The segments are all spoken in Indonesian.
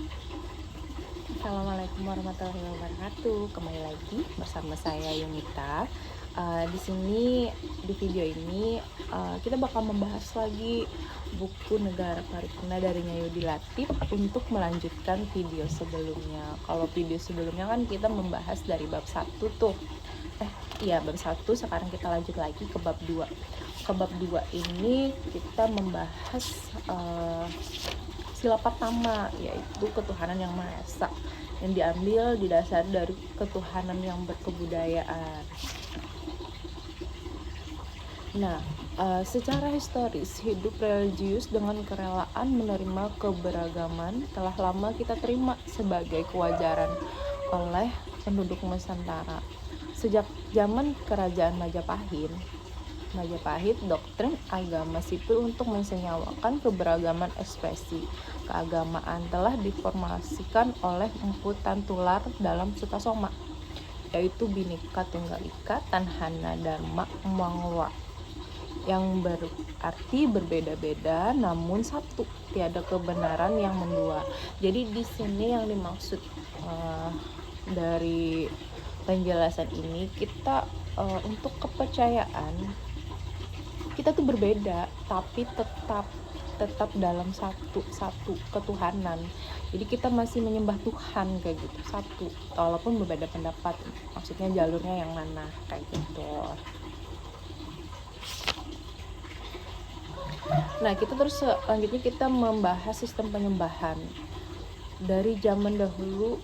Assalamualaikum warahmatullahi wabarakatuh. Kembali lagi bersama saya Yunita. Di sini di video ini kita bakal membahas lagi buku Negara Paripurna dari Nyayudi Latif untuk melanjutkan video sebelumnya. Kalau video sebelumnya kan kita membahas dari bab 1 tuh. Bab 1, sekarang kita lanjut lagi ke bab 2. Ke bab 2 ini kita membahas sila pertama, yaitu ketuhanan yang Maha Esa, yang diambil didasari dari ketuhanan yang berkebudayaan. Nah, secara historis, hidup religius dengan kerelaan menerima keberagaman telah lama kita terima sebagai kewajaran oleh penduduk Nusantara. Sejak zaman Kerajaan Majapahit, doktrin agama sipil untuk mensenyawakan keberagaman ekspresi keagamaan telah diformasikan oleh Empu Tantular dalam Sutasoma, yaitu Bhinneka Tunggal Ika Tanhana Dharma Mangwa, yang berarti berbeda-beda namun satu, tiada kebenaran yang mendua. Jadi di sini yang dimaksud dari penjelasan ini, kita untuk kepercayaan kita tuh berbeda tapi tetap dalam satu ketuhanan. Jadi kita masih menyembah Tuhan kayak gitu, satu, walaupun berbeda pendapat, maksudnya jalurnya yang mana kayak gitu. Nah, kita terus selanjutnya kita membahas sistem penyembahan dari zaman dahulu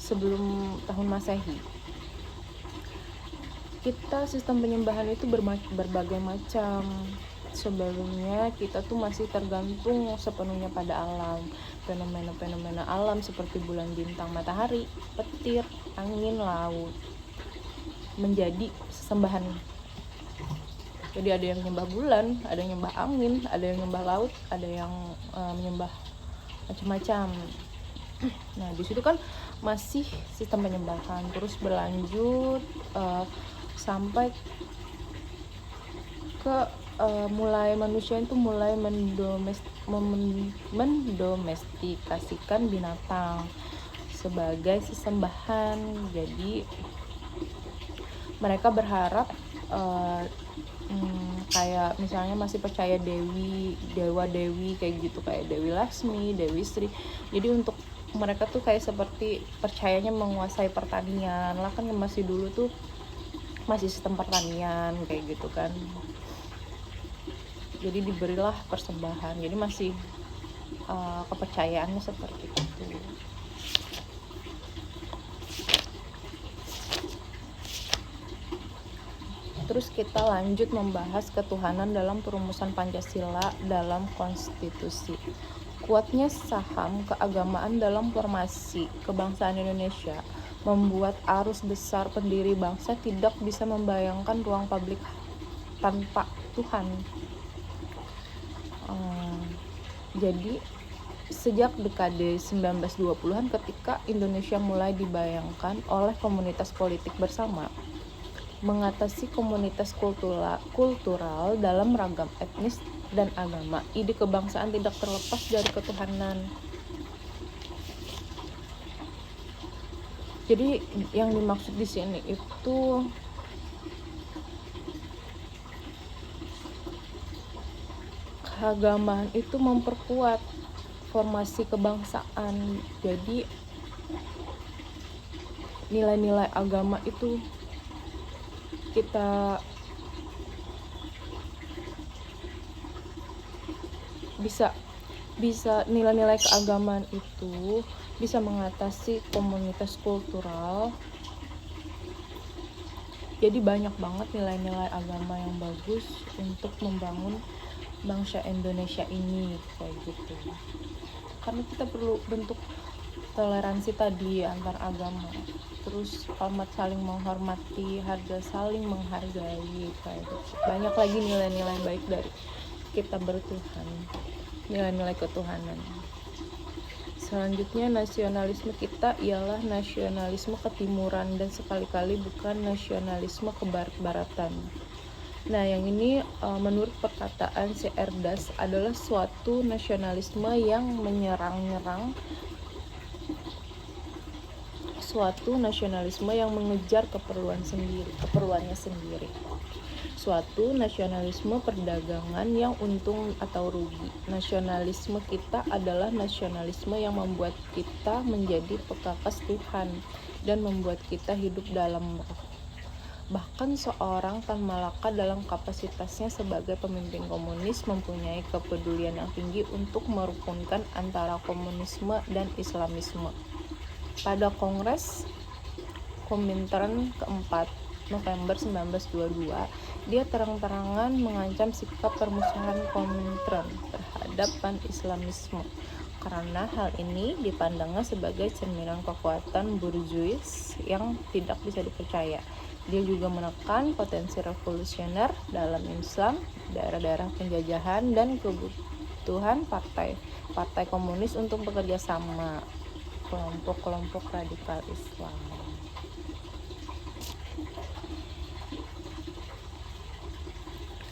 sebelum tahun Masehi. Kita sistem penyembahan itu berbagai macam. Sebelumnya kita tuh masih tergantung sepenuhnya pada alam, fenomena-fenomena alam seperti bulan, bintang, matahari, petir, angin, laut menjadi sesembahan. Jadi ada yang menyembah bulan, ada yang menyembah angin, ada yang menyembah laut, ada yang menyembah macam-macam. Nah, di situ kan masih sistem penyembahan terus berlanjut sampai ke mulai manusia itu mulai mendomestikasikan binatang sebagai sesembahan. Jadi mereka berharap kayak misalnya masih percaya dewa dewi kayak gitu, kayak Dewi Lasmi, Dewi Sri. Jadi untuk mereka tuh kayak seperti percayanya menguasai pertanian lah, kan masih dulu tuh masih sistem pertanian kayak gitu kan. Jadi diberilah persembahan, jadi masih kepercayaannya seperti itu. Terus kita lanjut membahas ketuhanan dalam perumusan Pancasila dalam konstitusi. Kuatnya saham keagamaan dalam formasi kebangsaan Indonesia membuat arus besar pendiri bangsa tidak bisa membayangkan ruang publik tanpa Tuhan. Jadi sejak dekade 1920-an ketika Indonesia mulai dibayangkan oleh komunitas politik bersama mengatasi komunitas kultural dalam ragam etnis dan agama, ide kebangsaan tidak terlepas dari ketuhanan. Jadi yang dimaksud di sini itu keagamaan itu memperkuat formasi kebangsaan. Jadi nilai-nilai agama itu kita bisa nilai-nilai keagamaan itu bisa mengatasi komunitas kultural. Jadi banyak banget nilai-nilai agama yang bagus untuk membangun bangsa Indonesia ini kayak gitu. Karena kita perlu bentuk toleransi tadi antar agama, terus hormat saling menghormati, harga saling menghargai kayak gitu. Banyak lagi nilai-nilai baik dari kita bertuhan, nilai-nilai ketuhanan. Selanjutnya, nasionalisme kita ialah nasionalisme ketimuran dan sekali-kali bukan nasionalisme kebarat-baratan. Nah, yang ini menurut perkataan si Erdas adalah suatu nasionalisme yang menyerang-nyerang, suatu nasionalisme yang mengejar keperluannya sendiri. Suatu nasionalisme perdagangan yang untung atau rugi. Nasionalisme kita adalah nasionalisme yang membuat kita menjadi pekakas Tuhan dan membuat kita hidup dalam roh. Bahkan seorang Tan Malaka dalam kapasitasnya sebagai pemimpin komunis mempunyai kepedulian yang tinggi untuk merukunkan antara komunisme dan Islamisme. Pada Kongres Komintern keempat November 1922, dia terang-terangan mengancam sikap permusuhan Komintern terhadap pan-Islamisme karena hal ini dipandangnya sebagai cerminan kekuatan burjuis yang tidak bisa dipercaya. Dia juga menekan potensi revolusioner dalam Islam, daerah-daerah penjajahan, dan kebutuhan partai komunis untuk bekerja sama kelompok-kelompok radikal Islam.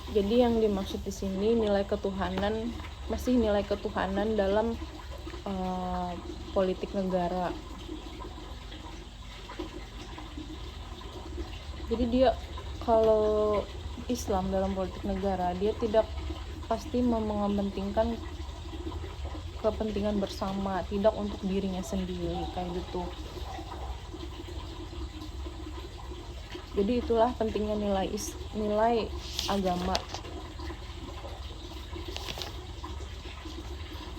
Jadi yang dimaksud di sini nilai ketuhanan, masih nilai ketuhanan dalam politik negara. Jadi dia kalau Islam dalam politik negara, dia tidak pasti mementingkan kepentingan bersama, tidak untuk dirinya sendiri kayak gitu. Jadi itulah pentingnya nilai agama.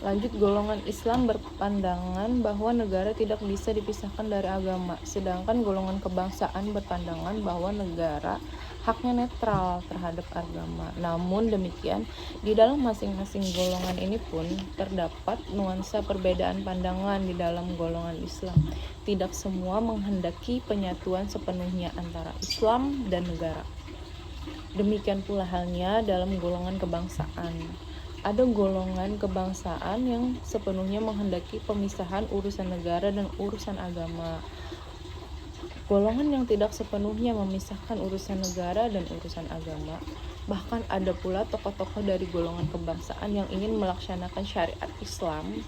Lanjut, golongan Islam berpandangan bahwa negara tidak bisa dipisahkan dari agama, sedangkan golongan kebangsaan berpandangan bahwa negara haknya netral terhadap agama. Namun demikian, di dalam masing-masing golongan ini pun terdapat nuansa perbedaan pandangan di dalam golongan Islam. Tidak semua menghendaki penyatuan sepenuhnya antara Islam dan negara. Demikian pula halnya dalam golongan kebangsaan. Ada golongan kebangsaan yang sepenuhnya menghendaki pemisahan urusan negara dan urusan agama. Golongan yang tidak sepenuhnya memisahkan urusan negara dan urusan agama. Bahkan ada pula tokoh-tokoh dari golongan kebangsaan yang ingin melaksanakan syariat Islam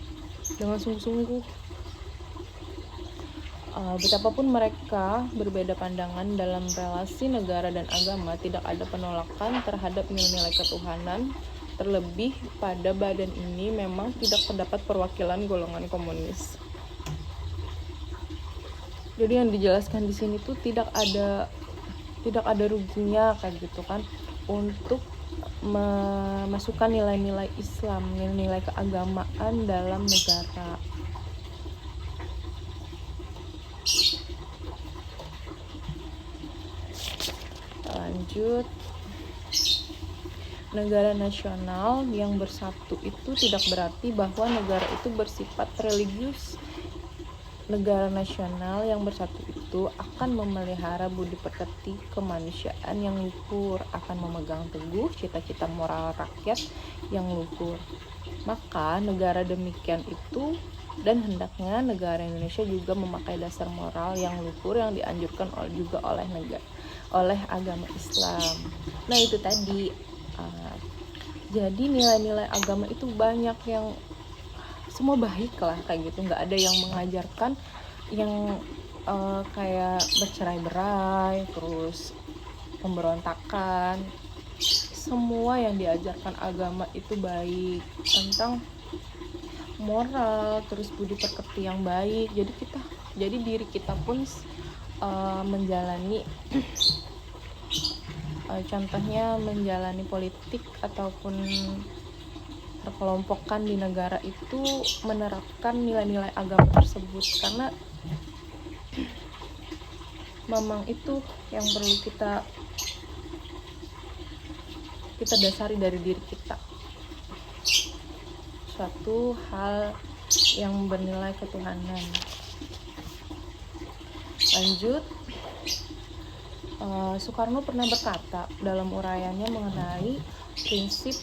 dengan sungguh-sungguh. Betapapun mereka berbeda pandangan dalam relasi negara dan agama, tidak ada penolakan terhadap nilai-nilai ketuhanan. Terlebih pada badan ini memang tidak terdapat perwakilan golongan komunis. Jadi yang dijelaskan di sini tuh tidak ada ruginya kayak gitu kan untuk memasukkan nilai-nilai Islam, nilai keagamaan dalam negara. Lanjut, negara nasional yang bersatu itu tidak berarti bahwa negara itu bersifat religius. Negara nasional yang bersatu itu akan memelihara budi pekerti kemanusiaan yang luhur, akan memegang teguh cita-cita moral rakyat yang luhur. Maka negara demikian itu dan hendaknya negara Indonesia juga memakai dasar moral yang luhur yang dianjurkan juga oleh agama Islam. Nah itu tadi. Jadi nilai-nilai agama itu banyak yang semua baik lah kayak gitu, nggak ada yang mengajarkan yang kayak bercerai-berai, terus pemberontakan. Semua yang diajarkan agama itu baik, tentang moral, terus budi pekerti yang baik. Jadi diri kita pun menjalani contohnya menjalani politik ataupun perkelompokan di negara itu menerapkan nilai-nilai agama tersebut, karena memang itu yang perlu kita dasari dari diri kita, suatu hal yang bernilai ketuhanan. Lanjut, Soekarno pernah berkata dalam uraiannya mengenai prinsip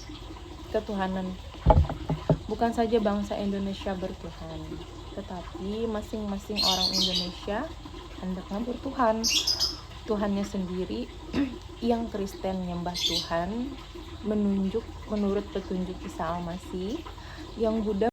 ketuhanan, bukan saja bangsa Indonesia bertuhan, tetapi masing-masing orang Indonesia hendaknya bertuhan, Tuhannya sendiri yang Kristen menyembah Tuhan menurut petunjuk Isa Al-Masih, yang Buddha